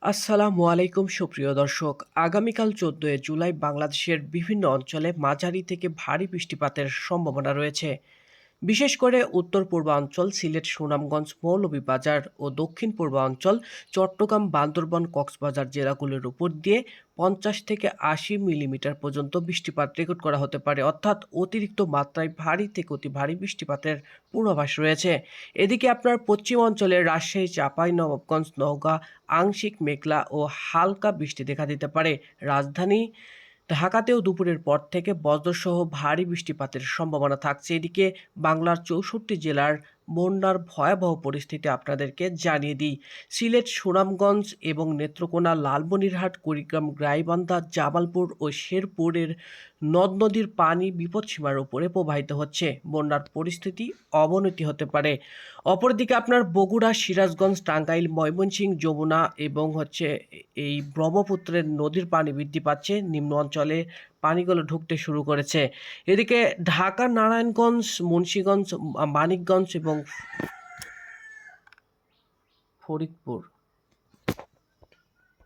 আসসালামু আলাইকুম সুপ্রিয় দর্শক। আগামীকাল ১৪ জুলাই বাংলাদেশের বিভিন্ন অঞ্চলে মাঝারি থেকে ভারী বৃষ্টিপাতের সম্ভাবনা রয়েছে। বিশেষ করে উত্তর-পূর্বাঞ্চল, সিলেট, সুনামগঞ্জ, মৌলভীবাজার ও দক্ষিণ-পূর্বাঞ্চল, চট্টগ্রাম, বান্দরবান, কক্সবাজার জেলাগুলোর উপর দিয়ে ৫০ থেকে ৮০ মিলিমিটার পর্যন্ত বৃষ্টিপাত রেকর্ড করা হতে পারে। অর্থাৎ অতিরিক্ত মাত্রায় ভারী থেকে অতি ভারী বৃষ্টিপাতের পূর্বাভাস রয়েছে। এদিকে আপনার পশ্চিম অঞ্চলের রাজশাহী, চাঁপাইনবাবগঞ্জ, নওগাঁ আংশিক মেঘলা ও হালকা বৃষ্টি দেখা দিতে পারে। রাজধানী ঢাকাতেও দুপুরের পর থেকে বজ্রসহ ভারী বৃষ্টিপাতের সম্ভাবনা থাকছে। এদিকে বাংলার ৬৪ জেলার বন্যার ভয়াবহ পরিস্থিতি আপনাদেরকে জানিয়ে দিই। সিলেট, সুনামগঞ্জ এবং নেত্রকোনা, লালমনিরহাট, কুড়িগ্রাম, গাইবান্ধা, জামালপুর ও শেরপুরের নদ-নদীর পানি বিপদসীমার উপরে প্রবাহিত হচ্ছে। বন্যার পরিস্থিতি অবনতি হতে পারে। অপরদিকে আপনার বগুড়া, সিরাজগঞ্জ, টাঙ্গাইল, ময়মনসিংহ, যমুনা এবং এই ব্রহ্মপুত্রের নদীর পানি বৃদ্ধি পাচ্ছে। নিম্ন অঞ্চলে পানিগুলো ঢুকতে শুরু করেছে। এদিকে ঢাকা, নারায়ণগঞ্জ, মুন্সিগঞ্জ, মানিকগঞ্জ এবং ফরিদপুর